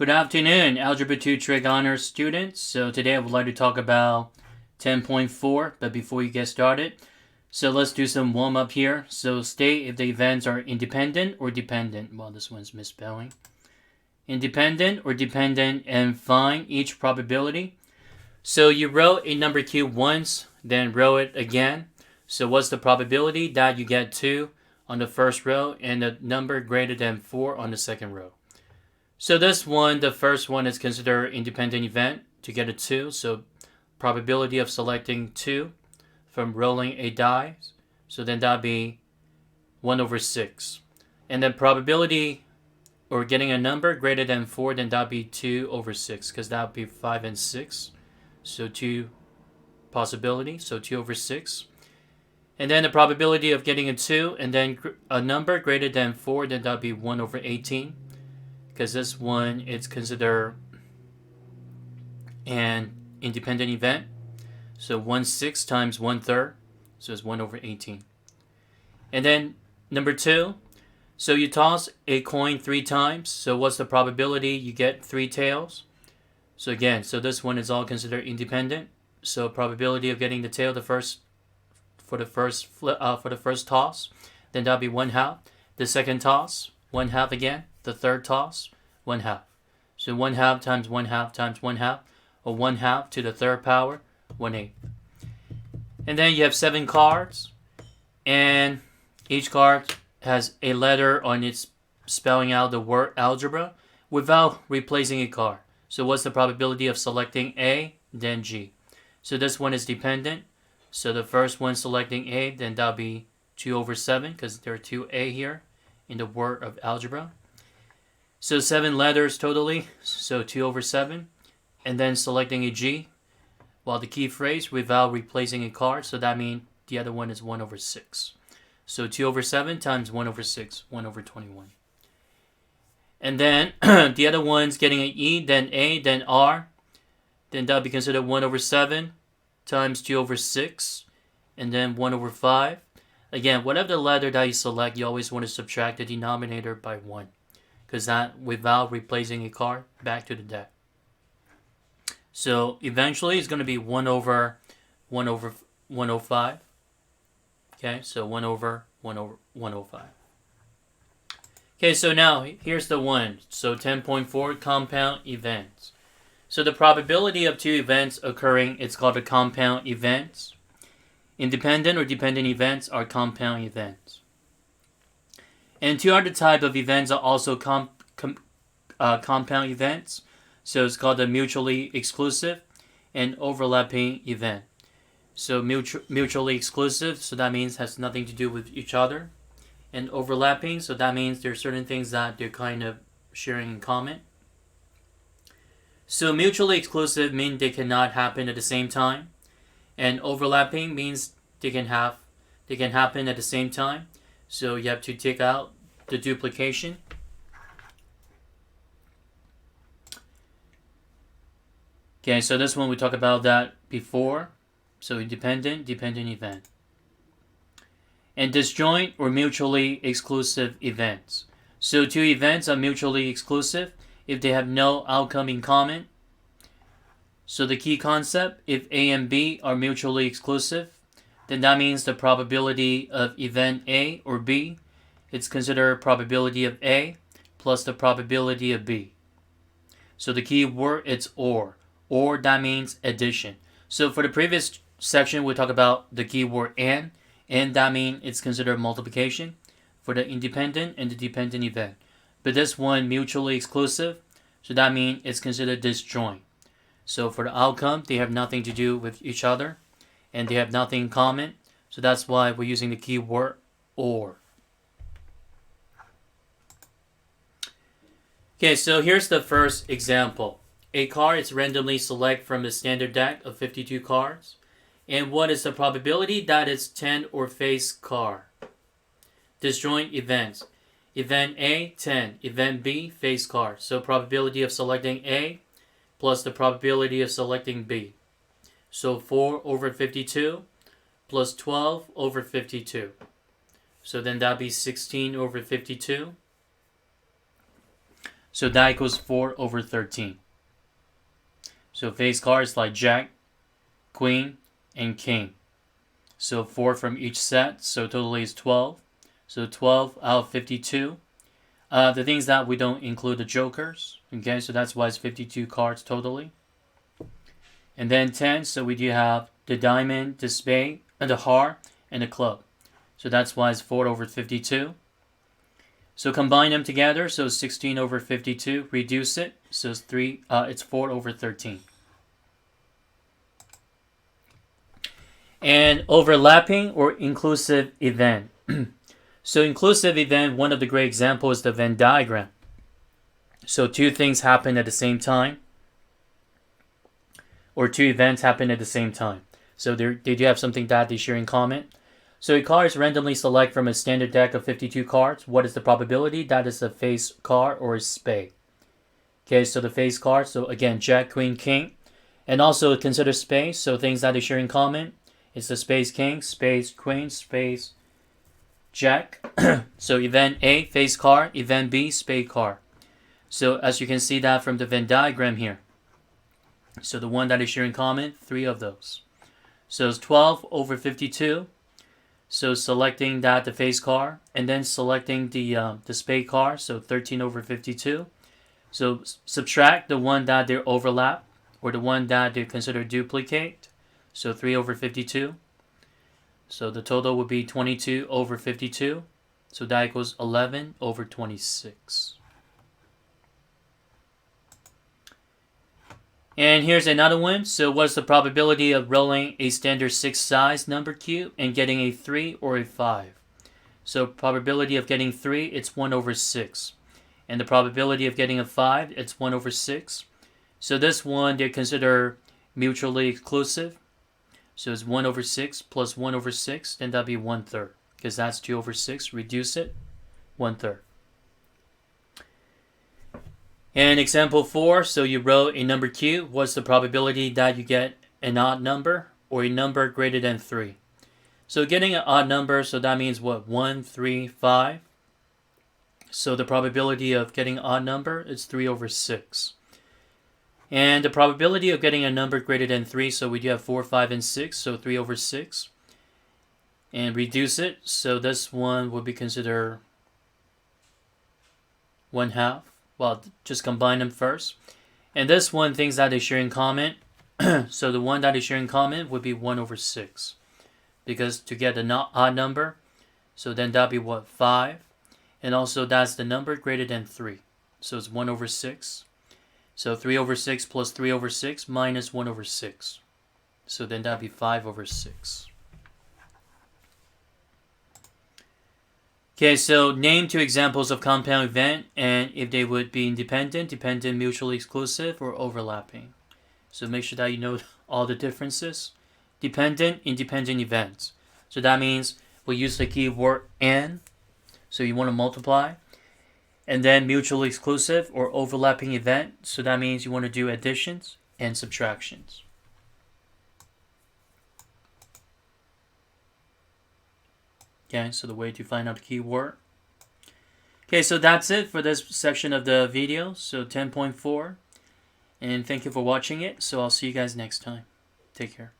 Good afternoon, Algebra 2 Trig Honors students. So today I would like to talk about 10.4, but before you get started, so let's do some warm-up here. So state if the events are independent or dependent. Well, this one's misspelling. Independent or dependent, and find each probability. So you wrote a number q once, then wrote it again. So what's the probability that you get 2 on the first row and a number greater than 4 on the second row? So this one, the first one is considered independent event to get a 2. So probability of selecting 2 from rolling a die. So then that'd be 1 over 6. And then probability or getting a number greater than 4, then that'd be 2 over 6 because that would be 5 and 6. So 2 possibility, so 2 over 6. And then the probability of getting a 2 and then a number greater than 4, then that'd be 1 over 18. Because this one is considered an independent event. So 1/6 times 1/3, so it's 1 over 18. And then number 2, so you toss a coin 3 times. So what's the probability you get 3 tails? So again, so this one is all considered independent. So probability of getting the tail for the first toss, then that'll be 1/2. The second toss, 1/2 again. The third toss, 1/2. So 1/2 times 1/2 times 1/2, or 1/2 to the third power, 1/8. And then you have 7 cards, and each card has a letter on its spelling out the word algebra without replacing a card. So what's the probability of selecting A, then G? So this one is dependent. So the first one selecting A, then that'll be 2 over 7, because there are 2 A here in the word of algebra. So 7 letters totally, so 2 over 7. And then selecting a G, while the key phrase without replacing a card, so that means the other one is 1 over 6. So 2 over 7 times 1 over 6, 1 over 21. And then the other one's getting an E, then A, then R. Then that'll be considered 1 over 7 times 2 over 6, and then 1 over 5. Again, whatever the letter that you select, you always want to subtract the denominator by 1. Because that without replacing a card back to the deck. So eventually it's going to be 1 over 105. Okay, so 1 over 105. Okay, so now here's the one. So 10.4 compound events. So the probability of 2 events occurring is called a compound events. Independent or dependent events are compound events. And 2 other type of events are also compound events. So it's called a mutually exclusive and overlapping event. So mutually exclusive, so that means has nothing to do with each other. And overlapping, so that means there are certain things that they're kind of sharing in common. So mutually exclusive means they cannot happen at the same time. And overlapping means they can happen at the same time. So you have to take out the duplication. Okay, so this one we talked about that before. So dependent event. And disjoint or mutually exclusive events. So 2 events are mutually exclusive if they have no outcome in common. So the key concept, if A and B are mutually exclusive, then that means the probability of event A or B, it's considered probability of A plus the probability of B. So the key word is or. Or that means addition. So for the previous section, we talked about the key word and that means it's considered multiplication for the independent and the dependent event. But this one mutually exclusive, so that means it's considered disjoint. So for the outcome, they have nothing to do with each other, and they have nothing in common. So that's why we're using the key word or. Okay, so here's the first example. A card is randomly selected from the standard deck of 52 cards. And what is the probability that it's 10 or face card? Disjoint events. Event A, 10. Event B, face card. So probability of selecting A plus the probability of selecting B. So 4 over 52 plus 12 over 52. So then that'd be 16 over 52. So that equals 4 over 13. So face cards like Jack, Queen, and King. So 4 from each set, so totally is 12. So 12 out of 52. The things that we don't include the jokers. Okay, so that's why it's 52 cards totally. And then 10, so we do have the diamond, the spade, and the heart, and the club. So that's why it's 4 over 52. So combine them together, so 16 over 52. Reduce it, so it's 4 over 13. And overlapping or inclusive event. So inclusive event, one of the great examples is the Venn diagram. So two things happen at the same time, or two events happen at the same time. So they do have something that they share in common. So a card is randomly select from a standard deck of 52 cards. What is the probability? That is a face card or a spade. Okay, so the face card, so again, Jack, Queen, King. And also consider spades, so things that they share in common. It's the spades, King, spades, Queen, spades, Jack. So event A, face card. Event B, spade card. So as you can see that from the Venn diagram here. So the one that is sharing in common, 3 of those. So it's 12 over 52. So selecting that the face card, and then selecting the spade card, so 13 over 52. So subtract the one that they overlap, or the one that they consider duplicate. So 3 over 52. So the total would be 22 over 52. So that equals 11 over 26. And here's another one. So what's the probability of rolling a standard 6 size number cube and getting a 3 or a 5? So probability of getting 3, it's 1 over 6. And the probability of getting a 5, it's 1 over 6. So this one, they consider mutually exclusive. So it's 1 over 6 plus 1 over 6, then that'd be 1/3. Because that's 2 over 6, reduce it, 1/3. And example 4, so you wrote a number cube. What's the probability that you get an odd number or a number greater than 3? So getting an odd number, so that means what? 1, 3, 5. So the probability of getting an odd number is 3 over 6. And the probability of getting a number greater than 3, so we do have 4, 5, and 6, so 3 over 6. And reduce it, so this one would be considered 1/2. Well, just combine them first. And this one, things that they share in common. So the one that they share in common would be 1 over 6. Because to get an odd number, so then that'd be what? 5. And also that's the number greater than 3. So it's 1 over 6. So 3 over 6 plus 3 over 6 minus 1 over 6. So then that'd be 5 over 6. Okay, so name 2 examples of compound event and if they would be independent, dependent, mutually exclusive, or overlapping. So make sure that you know all the differences. Dependent, independent events. So that means we use the keyword and. So you want to multiply. And then mutually exclusive or overlapping event. So that means you want to do additions and subtractions. Okay, so the way to find out the keyword. Okay, so that's it for this section of the video. So 10.4. And thank you for watching it. So I'll see you guys next time. Take care.